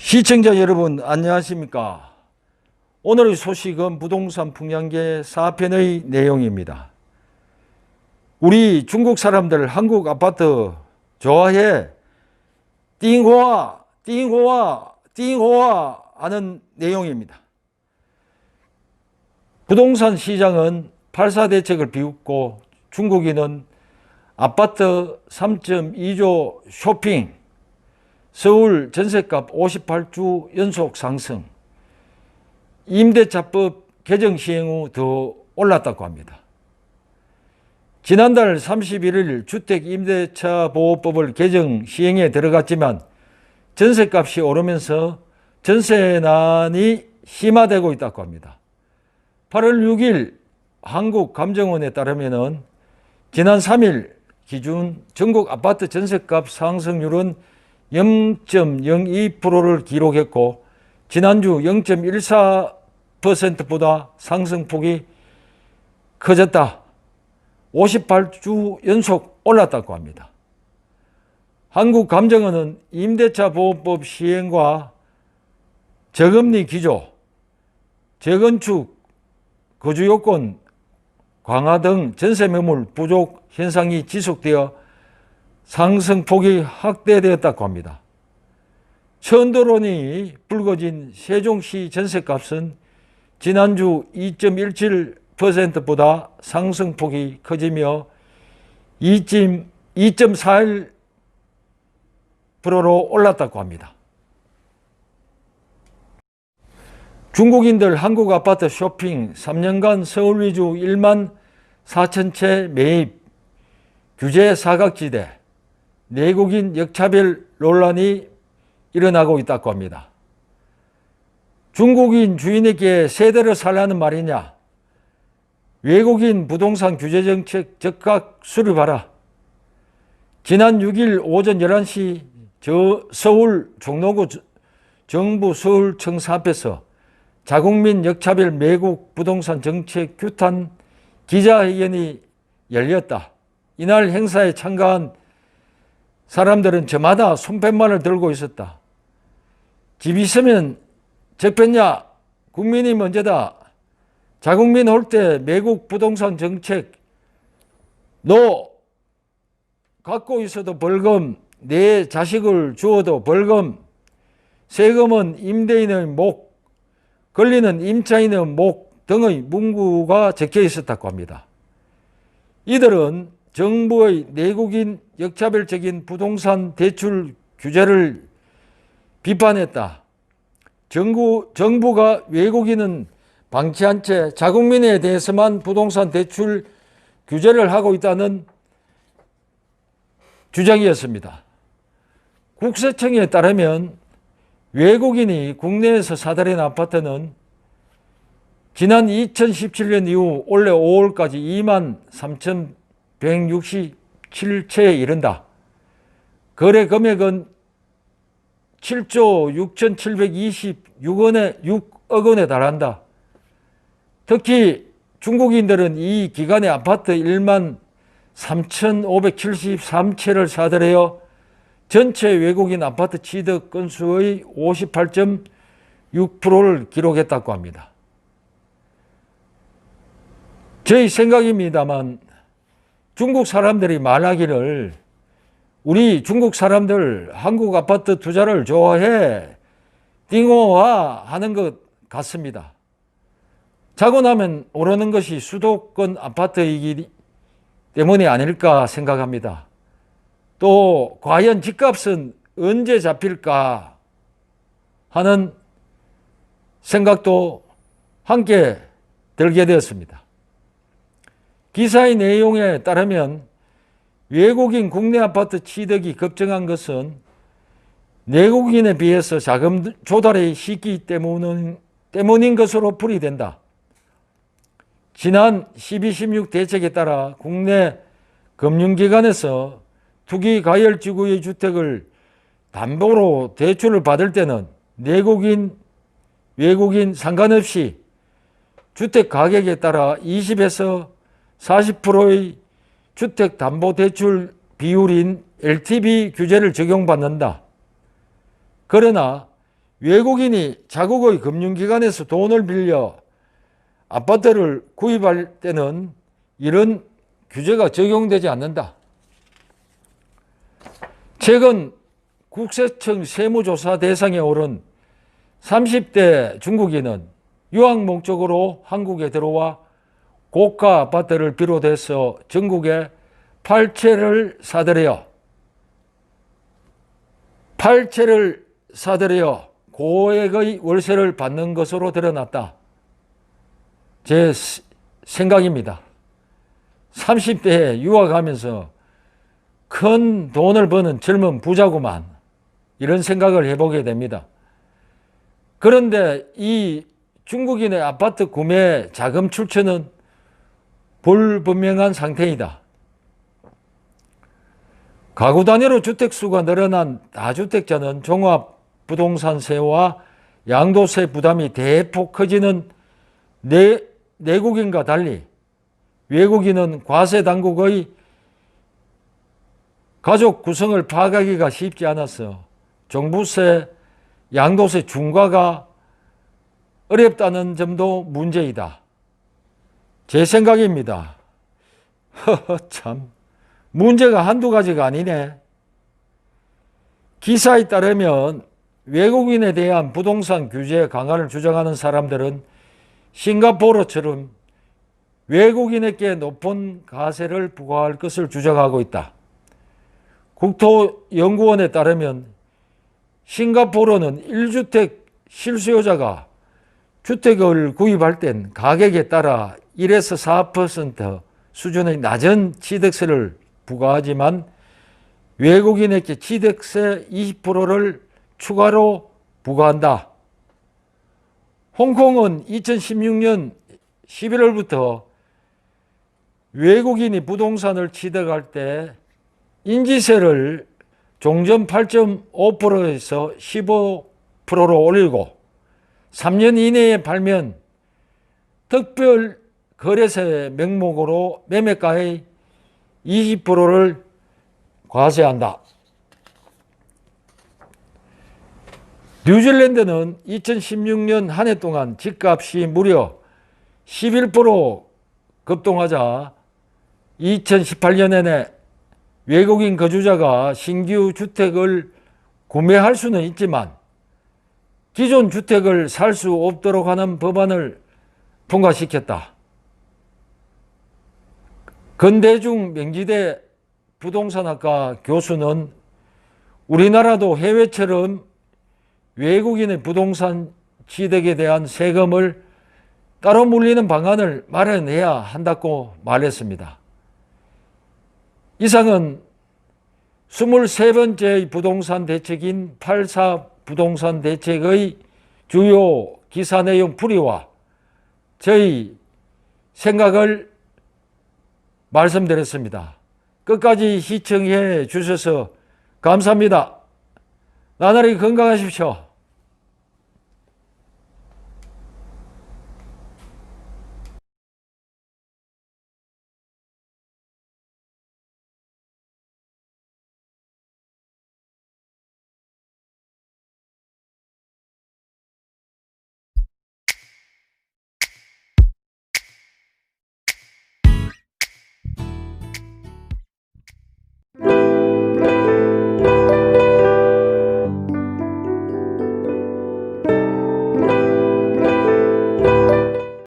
시청자 여러분 안녕하십니까. 오늘의 소식은 부동산 풍량계 4편의 내용입니다. 우리 중국 사람들 한국 아파트 좋아해. 띵호아 띵호아 띵호아 하는 내용입니다. 부동산 시장은 8.4 대책을 비웃고 중국인은 아파트 3.2조 쇼핑, 서울 전셋값 58주 연속 상승, 임대차법 개정 시행 후 더 올랐다고 합니다. 지난달 31일 주택임대차보호법을 개정 시행에 들어갔지만 전셋값이 오르면서 전세난이 심화되고 있다고 합니다. 8월 6일 한국감정원에 따르면 지난 3일 기준 전국 아파트 전셋값 상승률은 0.02%를 기록했고 지난주 0.14%보다 상승폭이 커졌다. 58주 연속 올랐다고 합니다. 한국감정원은 임대차보호법 시행과 저금리 기조, 재건축, 거주요건 강화 등 전세매물 부족 현상이 지속되어 상승폭이 확대되었다고 합니다. 천도론이 불거진 세종시 전셋값은 지난주 2.17%보다 상승폭이 커지며 2.41%로 올랐다고 합니다. 중국인들 한국 아파트 쇼핑 3년간 서울 위주 1만 4천 채 매입, 규제 사각지대, 내국인 역차별 논란이 일어나고 있다고 합니다. 중국인 주인에게 세대를 살라는 말이냐? 외국인 부동산 규제 정책 즉각 수립하라. 지난 6일 오전 11시 서울 종로구 정부 서울청사 앞에서 자국민 역차별 매국 부동산 정책 규탄 기자회견이 열렸다. 이날 행사에 참가한 사람들은 저마다 손팻말을 들고 있었다. 집 있으면 적폐냐? 국민이 먼저다. 자국민 올 때 매국 부동산 정책 너 갖고 있어도 벌금, 내 자식을 주어도 벌금, 세금은 임대인의 목, 권리는 임차인의 목 등의 문구가 적혀 있었다고 합니다. 이들은 정부의 내국인 역차별적인 부동산 대출 규제를 비판했다. 정부가 외국인은 방치한 채 자국민에 대해서만 부동산 대출 규제를 하고 있다는 주장이었습니다. 국세청에 따르면 외국인이 국내에서 사들인 아파트는 지난 2017년 이후 올해 5월까지 2만 3,167채에 이른다. 거래 금액은 7조 6,726억 원에 달한다. 특히 중국인들은 이 기간에 아파트 1만 3,573채를 사들여 전체 외국인 아파트 취득 건수의 58.6%를 기록했다고 합니다. 저희 생각입니다만 중국 사람들이 말하기를 우리 중국 사람들 한국 아파트 투자를 좋아해 띵호화 하는 것 같습니다. 자고 나면 오르는 것이 수도권 아파트이기 때문이 아닐까 생각합니다. 또 과연 집값은 언제 잡힐까 하는 생각도 함께 들게 되었습니다. 기사의 내용에 따르면 외국인 국내 아파트 취득이 급증한 것은 내국인에 비해서 자금 조달이 쉽기 때문인 것으로 풀이된다. 지난 12.16 대책에 따라 국내 금융기관에서 투기 가열지구의 주택을 담보로 대출을 받을 때는 내국인, 외국인 상관없이 주택 가격에 따라 20에서 40%의 주택담보대출 비율인 LTV 규제를 적용받는다. 그러나 외국인이 자국의 금융기관에서 돈을 빌려 아파트를 구입할 때는 이런 규제가 적용되지 않는다. 최근 국세청 세무조사 대상에 오른 30대 중국인은 유학 목적으로 한국에 들어와 고가 아파트를 비롯해서 전국에 8채를 사들여 고액의 월세를 받는 것으로 드러났다. 제 생각입니다. 30대에 유학하면서 큰 돈을 버는 젊은 부자구만, 이런 생각을 해보게 됩니다. 그런데 이 중국인의 아파트 구매 자금 출처는 불분명한 상태이다. 가구 단위로 주택수가 늘어난 다주택자는 종합부동산세와 양도세 부담이 대폭 커지는 내국인과 달리 외국인은 과세 당국의 가족 구성을 파악하기가 쉽지 않아서 종부세, 양도세 중과가 어렵다는 점도 문제이다. 제 생각입니다. 참, 문제가 한두 가지가 아니네. 기사에 따르면 외국인에 대한 부동산 규제 강화를 주장하는 사람들은 싱가포르처럼 외국인에게 높은 과세를 부과할 것을 주장하고 있다. 국토연구원에 따르면 싱가포르는 1주택 실수요자가 주택을 구입할 땐 가격에 따라 1에서 4% 수준의 낮은 취득세를 부과하지만 외국인에게 취득세 20%를 추가로 부과한다. 홍콩은 2016년 11월부터 외국인이 부동산을 취득할 때 인지세를 종전 8.5%에서 15%로 올리고 3년 이내에 팔면 특별 거래세 명목으로 매매가의 20%를 과세한다. 뉴질랜드는 2016년 한 해 동안 집값이 무려 11% 급등하자 2018년에 외국인 거주자가 신규 주택을 구매할 수는 있지만 기존 주택을 살 수 없도록 하는 법안을 통과시켰다. 건대중 명지대 부동산학과 교수는 우리나라도 해외처럼 외국인의 부동산 취득에 대한 세금을 따로 물리는 방안을 마련해야 한다고 말했습니다. 이상은 23번째 부동산 대책인 8.4 부동산 대책의 주요 기사 내용 풀이와 저희 생각을 말씀드렸습니다. 끝까지 시청해 주셔서 감사합니다. 나날이 건강하십시오.